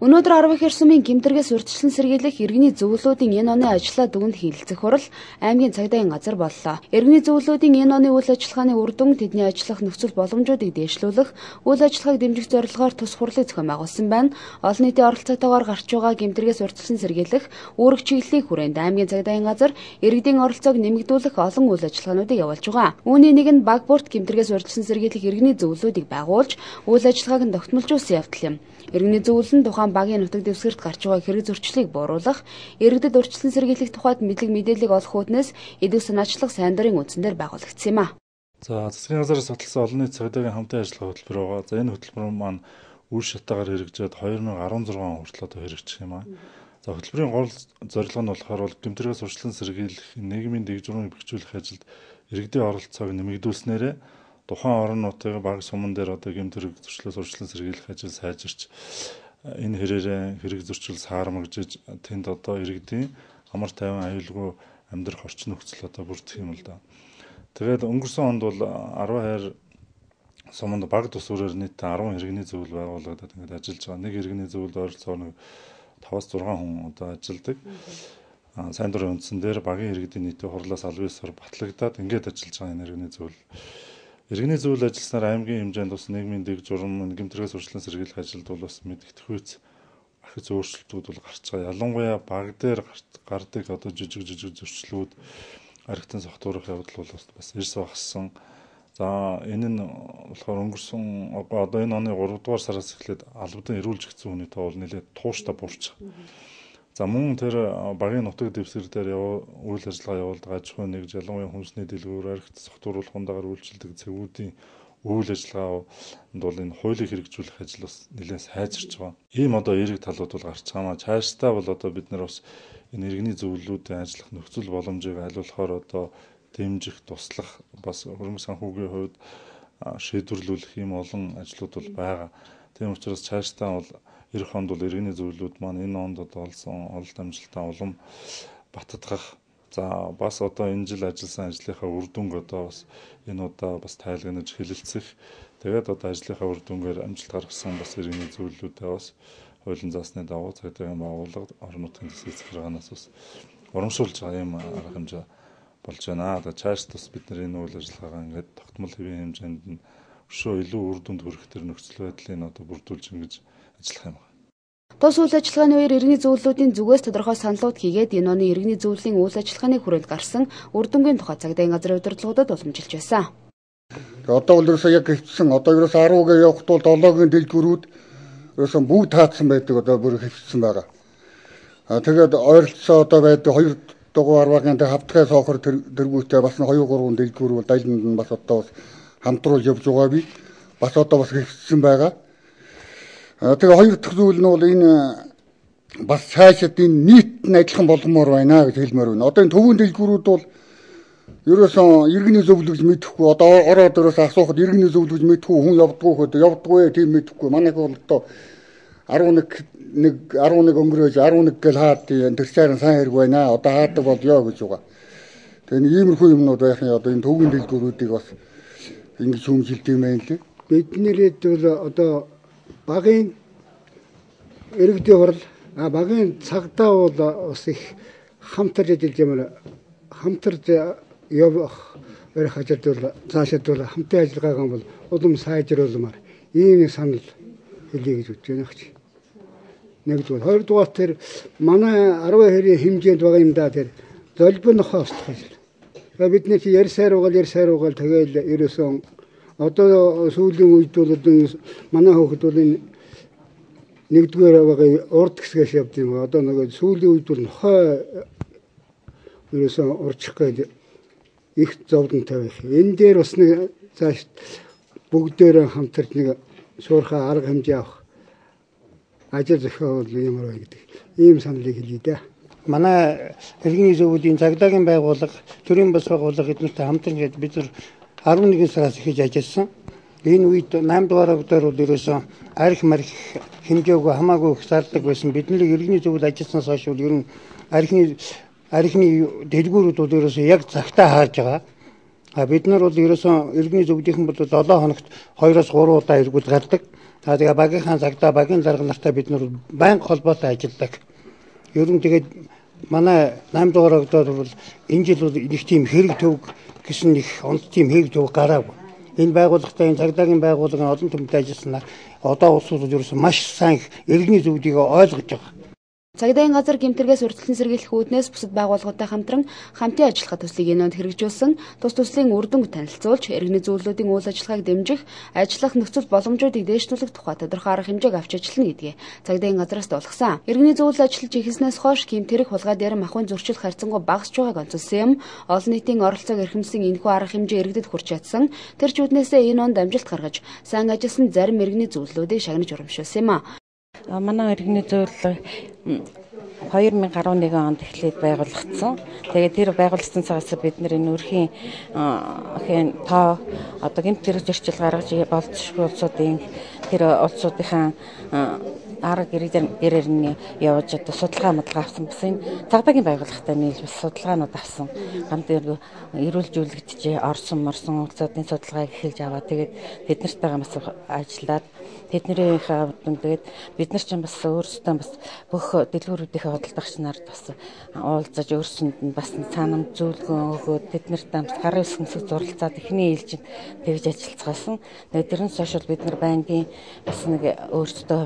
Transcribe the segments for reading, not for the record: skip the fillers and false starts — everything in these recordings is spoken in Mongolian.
Өнөөдөр 10 их сумын гэмтэргээс урьдчилан сэргийлэх иргэний зөвлөлүүдийн энэ оны ажлаа дүгнэлт хийлцэх хурал аймгийн цагдаагийн газар боллоо. Иргэний зөвлөлүүдийн энэ оны үйл ажиллагааны үр дүн тэдний ажиллах нөхцөл боломжуудыг дээшлүүлэх, үйл ажиллагааг дэмжих зорилгоор тус хурлыг зохион байгуулсан байна. Олон нийтийн оролцоотойгоор гарч байгаа гэмтэргээс урьдчилан сэргийлэх, үүрэг чиглэлийн хүрээнд аймгийн цагдаагийн газар иргэдийн оролцоог нэмэгдүүлэх олон үйл ажиллагаануудыг явуулж байгаа. Үүний нэг нь баг бүрт гэмтэргээс урьдчилан сэргийлэх иргэний зөвлөлүүдийг байгуулж, үйл ажиллагааг нь тогтмолжуулсан явдал юм. Иргэний зөвлөл нь тухайн багийн нутаг дэвсгэрт гарч байгаа хэрэг зөрчлийг бууруулах, иргэдэд урьдчилан сэргийлэх тухайд мэдээллийг олох үүднээс эдийн санаачлах сайн дурын үндсэн дээр байгуулагдсан юм а. За засгийн газраас баталсан олон нийт цагдаагийн хамтын ажиллагаа хөтөлбөр байгаа. За энэ хөтөлбөр маань үйл шатаагаар хэрэгжээд 2016 хүртэл одоо хэрэгжих юм а. За хөтөлбөрийн гол зорилго нь болохоор гэмтэргээс урьдчилан сэргийлэх, нийгмийн дээгжурмыг бэхжүүлэх ажилд иргэдийн оролцоог нэмэгдүүлснээрээ тухайн орон нутгийн баг суман дээр одоо гэмтэрэг зөрчлөөс урьдчилан сэргийлэх ажил сайжирч энэ хэрээрээ хэрэг зөрчил саармагжиж тэнд одоо иргэдийн амар тайван аюулгүй амьдрах орчин нөхцөл одоо бүрдэх юм л да. Тэгээд өнгөрсөн онд бол 10 хайр суманд баг тусвараар нийт 10 иргэний зөвлөл байгуулагдаад ингээд ажиллаж байгаа. Нэг иргэний зөвлөлд ойролцоогоор 5-6 хүн одоо ажилладаг. Сайн дурын үндсэн дээр багийн иргэдийн нийтийн хурлаас аль биесээр батлагдаад ингээд ажиллаж байгаа энэ иргэний зөвлөл. Иргэний зөвлөл ажилласнаар аймгийн хэмжээнд бас нийгмийн дэг журам гэмтэргээс урьдчилан сэргийлэх ажилд бол бас мэдгэдэггүйц ахиц өөрчлөлтүүд бол гарч байгаа. Ялангуяа баг дээр гардаг одоо жижиг зөрчлүүд архитан согтуурах явдал бол бас эрс багассан. За энэ нь болохоор өнгөрсөн одоо энэ оны 3 дугаар сараас эхлээд албадан эрүүлж гисэн хүний тоо бол нэлээд тууштай буурч байгаа. За мөн тэр багийн нутаг дэвсгэр дээр үйл ажиллагаа явуулдаг аж ахуйн нэгж ялангуяа хүнсний дэлгүүр архит согтууруулахын дагаар үйлчилдэг цэгүүдийн үйл ажиллагаанд бол энэ хуулийг хэрэгжүүлэх ажил бас нэлээд сайжирч байгаа. Ийм одоо эерэг талууд бол гарч байгаа маа. Цаашдаа бол одоо бид нар бас энэ иргэний зөвлөлүүдийн ажиллах нөхцөл боломжийг айлуулахаар одоо дэмжих, туслах бас хөрөнгө санхүүгийн хувьд шийдвэрлүүлэх ийм олон ажлууд бол байгаа. Тийм учраас цаашдаа бол эх онд бол иргэний зөвлөлүүд маань энэ онд одоо олсон ололт амжилтаа улам баттгах. За бас одоо энэ жил ажилласан ажлынхаа үр дүнг одоо бас энэ удаа бас тайлгнаж хэлэлцэх. Тэгээд одоо ажлынхаа үр дүнгээр амжилт гаргасан бас иргэний зөвлөлүүдээ бас хуулийн заасны дагуу цагдаагийн байгууллага орон нутгийн засгийн захиргаанаас бас урамшуулж байгаа юм арга хэмжээ болж байна. Одоо цааш бас бид нар энэ үйл ажиллагаагаа ингээд тогтмол хэвийн хэмжээнд нь өшөө илүү үр дүнд хүрэх төр нөхцөл байдлыг одоо бүрдүүлж ингэж ажиллах юм. Тус үйл ажиллагааны үеэр иргэний зөвлөлүүдийн зүгээс тодорхой саналууд хийгээд энэ оны иргэний зөвлөлийн үйл ажиллагааны хүрээнд гарсан үр дүнгийн тухай цагдаагийн газрын удирдлагуудад уламжилж байсан. Одоо бол ерөөсөө яг хэвчсэн. Одоо ерөөсөө 10-г явахд бол 7-гийн дэлгүүрүүд ерөөсөө бүгд таацсан байдаг. Одоо бүр хэвчсэн байгаа. Тэгээд ойролцоо одоо байдаг 2 дугуй арвагийн хавтгай соохор тэргүүтээ бас 2-3 дэлгүүр бол дайланд нь бас одоо хамтруулж явж байгаа би. Бас одоо бас хэвчсэн байгаа. Тэгээ хоёр дахь зүйл нь бол энэ бас цаашид энэ нийт нь адилхан болгомоор байна гэж хэлмээр байна. Одоо энэ төвийн дэлгүүрүүд бол ерөөсөн иргэний зөвлөж мэдэхгүй одоо ороод ерөөсөө асуухад иргэний зөвлөж мэдэхгүй хүн явдггүй тийм мэдэхгүй. Манайх бол одоо 11 өнгөрөөж 11 гэл хаад тэр чарын сайн хэрэг байна. Одоо хаадаг бол ёо гэж байгаа. Тэгээ иймэрхүү юмнууд байх нь одоо энэ төвийн дэлгүүрүүдийг бас ингэж хүмжилдэг юм байна лээ. Биднэрээд бол одоо багийн иргэдийн хурал багийн цагдаа бол бас их хамтарч ажиллаж ямар хамтарч явах өрх ажилд бол цаашид бол хамтын ажиллагаагаа бол улам сайжруулмаар ийм санал хэлье гэж үзэж байна гэж. Нэгдүгээр, хоёрдугаар тэр манай 10 хэрийн хэмжээнд байгаа юм да тэр золбин нохоо устгах ажил. Бид нэг ярьсаар угаал тэгэл ерөөсөн одоо сүүлийн үед бол манай хүүхэд бол энэ нэгдүгээр байгаа урд хэсгээс явд юм. Одоо нэг сүүлийн үед бол нохой ерөөсөн урчих гээд их зовлон тавих. Энэ дээр бас нэг цааш бүгдээрээ хамтарч нэг шуурхай арга хэмжээ авах ажил зохиол ямар байна гэдэг ийм саналыг хэлье да. Манай иргэний зөвлөлийн цагдаагийн байгууллага, төрийн бас байгууллага эднэртэй хамтран бид нар 11 сараас эхэлж ажилласан. Энэ үед 8 дугаар өдөр бол ерөөсөн арх марх хэмжээгүй хамаагүй их зардаг байсан. Бидний иргэний зөвлөл ажилласнаас хойш бол ер нь архины дэлгүүрүүд бол ерөөсөн яг цагтаа хааж байгаа. Бид нар бол ерөөсөн иргэний зөвлөлийнхэн бол 7 хоногт 2-3 удаа эргүүл гардаг. Тэгээ багийнхаа цагтаа багийн дарга нартай бид нар байнга холбоотой ажилладаг. Ер нь тэгээд манай 8 дугаар октод бол энэ жил бол нэг тийм хэрэг төв гэсэн нэг онц тийм хэрэг төв гараагүй. Энэ байгууллагатай цагдаагийн байгууллагын олон түмтэй ажилласнаар одоо улс бол ерөөсөн маш сайн иргэний зөвлөгийг ойлгож байгаа. Цагдаагийн газар гэмтэргээс урьдчилан сэргийлэх үүднээс бусад байгууллагуудтай хамтран хамтын ажиллахад төслийг энэ онд хэрэгжүүлсэн, тус төслийн үр дүнг танилцуулж, иргэний зөвлөлүүдийн үйл ажиллагааг дэмжих, ажиллах нөхцөл боломжуудыг дээшлүүлэх тухай тодорхой арга хэмжээг авч ажиллана гэдгийг цагдаагийн газраас дуулгасан. Иргэний зөвлөл ажиллаж эхэлснээс хойш гэмтэрэг хулгай дээр махын зөрчил харьцангуй багасч байгааг онцлсан юм. Олон нийтийн оролцоог эрхэмсэн энэхүү арга хэмжээ иргэдэд хүрч чадсан. Тэр ч үднээсээ энэ онд амжилт гаргаж, сайн ажилласан зарим иргэний зөвлөлүүдийг шагнаж урамшуулсан юм а. Манай иргэний зөвлөл 2011 онд эхлээд байгуулагдсан. Тэгээд тэр байгуулагдсан цагаас бид нэр энэ өрхийн тоо одоо гэмтэрэг зөрчил гаргаж болцсохгүй улсуудын тэр улсуудынхаа арга гэрээр нь явж одоо судалгаа модлого авсан бас энэ цагдаагийн байгууллагатай нийлбэл судалгаанууд авсан. Гам дээр эрүүлжүүлэгдэж орсон улсуудын судалгааг эхэлж аваа. Тэгээд тэд нартайгаа бас ажиллаад тэднэрийнхээ тэгээд бид нар ч бас өөрсдөө бас бүх дэлгүүрүүдийнхээ хөдөлгөгч нарт бас уулзаж өөрсөнд нь бас цаанам зөвлөгөө өгөөд тэднэртэй бас гарын үсгэмсэг зуралцаад эхний ээлжинд тэгж ажиллацгаасан. Тэгээд тэрнээс хойш бид нар байнгын бас нэг өөрсдөө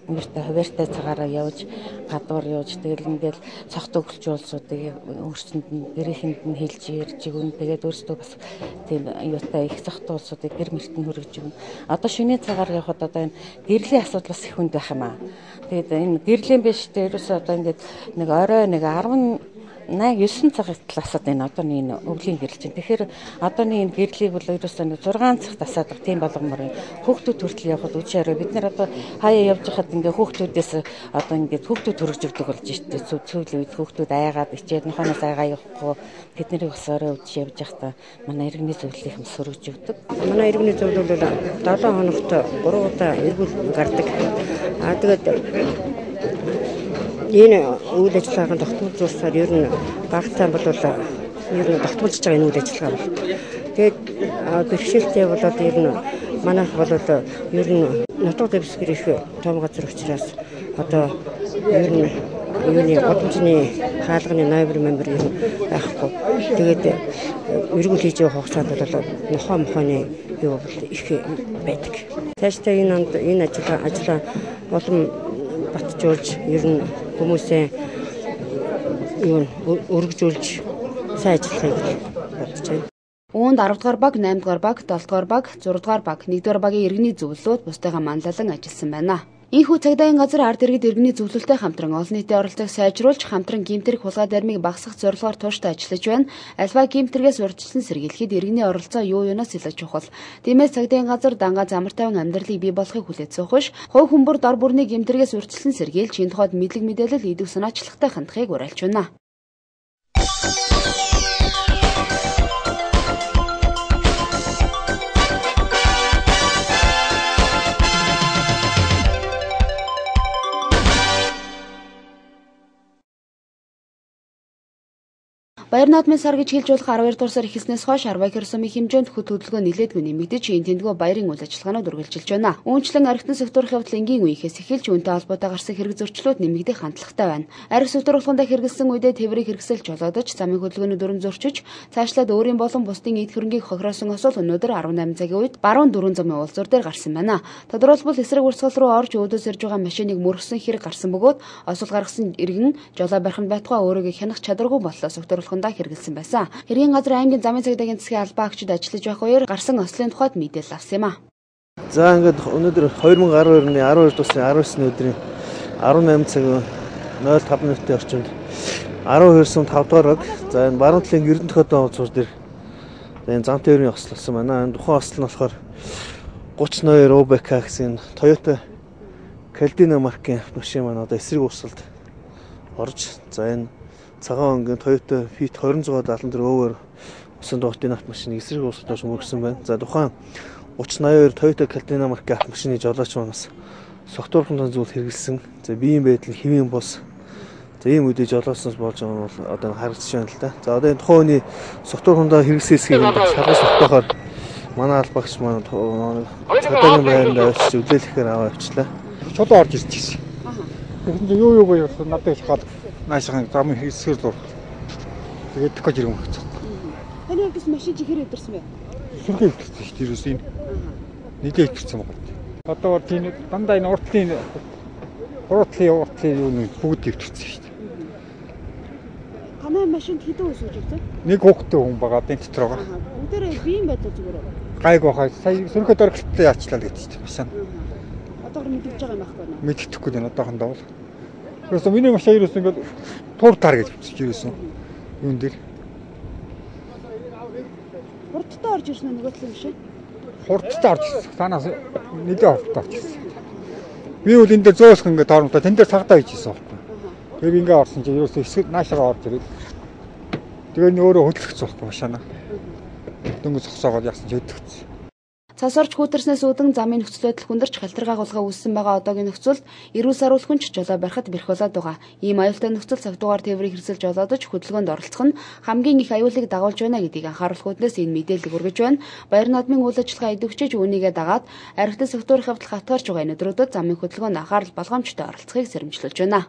хуваартай цагаараа явж гадуур явж тэгэл ингээл цогт өгөлч уулзуудыг өөрсөнд нь гэрээхэнд нь хэлж ярьж өгөн тэгээд өөрсдөө бас тийм юутай их цогт уулзуудыг гэр мөрт нь хүргэж өгнө. Одоо шөнийн цагаар явхад одоо энэ гэрлийн асуудал бас их хүнд байх юм аа. Тэгээд энэ гэрлийн биш дээ ерөөсөө одоо ингээд нэг орой нэг 9 цагт талаасаад энэ одооний энэ өвлийн гэрэл чинь. Тэгэхээр одооний энэ гэрлийг бол ерөөсөө нэг 6 цагт тасаадаг тийм болгомоор хүүхдүүд хүртэл явхад үчээрээ бид нар одоо хаяа явж хахад ингээ хүүхдүүдээс одоо ингээд хүүхдүүд төрөгжөгдөг болж штэ. Сүүлийн үед хүүхдүүд аяагаад ичээд нохоноос аягаа явахгүй тэд нарыг бас орой үдшиж явж байхдаа манай иргэний зөвлөлийнх нь сөрөгжөгдөг. Манай иргэний зөвлөл бол 7 хоногт 3 удаа эргүүл гардаг. Тэгээд энэ үйл ажиллагааг тогтмолжуулсаар ер нь багтаа бол ер нь тогтмолж байгаа энэ үйл ажиллагаа бол. Тэгээд бэрхшээлтэй болоод ер нь манайх бол ер нь нутаг дэвсгэр их том газар учраас одоо ер нь юуны годамжны хаалганы ноёбр мембер ер нь байхгүй. Тэгээд эргүүл хийж явах хугацаанд бол нохооны юу бол их байдаг. Цаашдаа энэ ажлаа улам батжуулж ер нь хүмүүсээ юу өргөжүүлж сайн ажиллахыг бодож байна. Үүнд 10 дугаар баг, 8 дугаар баг, 7 дугаар баг, 6 дугаар баг, 1 дугаар багийн иргэний зөвлөлүүд бусдыгаа манлайлан ажилласан байна. Ийхүү цагдаагийн газар ард иргэд иргэний зөвлөлтөй хамтран олон нийтийн оролцоог сайжруулж хамтран гэмтэрэг хулгай дармыг багасгах зорилгоор тууштай ажиллаж байна. Альва гэмтэргээс урьдчилан сэргийлэхэд иргэний оролцоо юунаас илүү чухал. Тиймээс цагдаагийн газар дангаа замар тайван амьдралыг бий болохыг хүлээж суух, хувь хүн бүр дор бүрний гэмтэргээс урьдчилан сэргийлж энэ тухайд мэдлэг мэдээлэл идэв санаачлагтай хандахыг уриалж байна. Баяр наадмын сар гэж хэлж болох 12 дугаар сар эхэлснээс хойш Арвайкер сумын хэмжээнд хөт хөдөлгөөн нэлээдгүй нэмэгдэж энэ тэмдгүү баярын үйл ажиллагаанууд үргэлжилж байна. Үүнчлэн архитан сектор явдал энгийн үеийнхээс эхэлж үүнтэй холбоотой гарсан хэрэг зөрчлүүд нэмэгдэх хандлагатай байна. Арх секторлогонд хэрэгэлсэн үедээ тээврийг хэрэгсэлж жолоодож замын хөдөлгөөний дүрэн зөрчиж цаашлаад өөрийн болон бусдын эд хөрөнгийг хохироосон осол өнөөдөр 18 цагийн үед баруун дөрвөн замын уулзуур дээр гарсан байна. Тодорхойлбол эсрэг урсгал руу орж өөдөөс ирж байгаа машиныг мөргсөн хэрэг гарсан бөгөөд осол гаргасан иргэн жолоо барихын байтугай өөрийгөө хянах чадваргүй боллоо секторлогонд хэрэгэлсэн байсан. Хэргийн газар аймгийн замын цагдаагийн засгийн албаа агчид ажиллаж байх үеэр гарсан ослын тухайд мэдээлэл авсан юм а. За ингээд өнөөдөр 2012 оны 12 дуусны 19-ний өдрийн 18 цаг 05 минутын орчимд 12 сум 5 дугаар баг. За энэ баруун талын Эрдэнэ хотын уулзуур дээр энэ зам тээврийн осол болсон байна. Энэ тухайн осол нь болохоор 32 ОБК гэсэн Toyota Caldina маркийн машин маань одоо эсрэг урсгалд орж за энэ цагаан өнгийн Toyota Fit 2674 over усан доотын автомашиныг эсрэг урсгалд мөргсөн байна. За тухайн 3082 Toyota Caldina маркийн автомашины жолооч манаас согтуурхан зөвлөлт хэрэгэлсэн. За биеийн байдал хэвийн бус. За ийм үедээ жолоосноос болж байгаа нь бол одоо харагдаж байна л да. За одоо энэ тухайн хүний согтуурхандаа хэрэгсэн хэсгийг шалгаж тогтоохоор Манай аль багш маань цагдаагийн байранд очиж үлээлэхээр аваа явчлаа. Чулуу орж ирж ирсэн. Тэгсэн чинь юу боёо надад их хаад наашхан зам хэсгэр зур. Тэгээд тэгэж ирэн өгсөн. Таны яг машин чихэр өдөрсөн бэ? Сүргээ өвдөрсөн шүү дээ. Ерөөс энэ нийлээ өвдөрсөн байна. Одоо тийм дандаа энэ уртлын юу нэг бүгд өвдөрсөн шүү дээ. Танай машинд хэдэн хүн сууж ирсэн? Нэг хүүхдтэй хүн байгаа энэ дотор байгаа. Бүгдээрээ биеийн байдал зүгээр үү? Гайгүй хаа. Сая сүрхөд оролттой яачлаа гэж чинь машин. Одоогор мэдчихэж байгаа юм аахгүй юу? Мэддэхгүй дээ одоохондоо бол. Ерөөсөө миний машин ерөөсөө ингээд тур тар гэж бичиж ерөөсөө. Юун дээр. Хурдтай орж ирсэн нөгөө талын машин. Хурдтай орж ирсэн. Танаас нэлээд хурдтай орж ирсэн. Би бол энэ дээр зөөлх ингээд тоормлоо. Тэн дээр цагтаа хийж ирсэн байхгүй. Тэгээд би ингээд орсон чинь ерөөсөө хэсэг наашраа орж ирээд. Тэгээд нь өөрөө хөдлөгцсөн байхгүй машинаа. Дөнгөж зогсоогоод яасан ч хөдлөгцсөн. Цас орж хүүтэрснээс үүдэн замын нөхцөл байдал хүндэрч халтраг агуулга үүссэн байгаа одоогийн нөхцөлд эрүүл саруулах ч жолоо барихад бэрх болоод байгаа. Ийм аюултай нөхцөл цагтуугаар тээврийг хэрэгсэлж олоодож хөдөлгөөнд оролцох нь хамгийн их аюулыг дагуулж байна гэдгийг анхааруулах үднээс энэ мэдээлэл хүргэж байна. Баяр наадмын үйл ажиллагаа идэвхжиж үүнийгээ дагаад архитект сектор хавтал хатгаарч байгаа энэ өдрүүдэд замын хөдөлгөөнд анхаарал болгоомжтой оролцохыг сэрэмжлүүлж байна.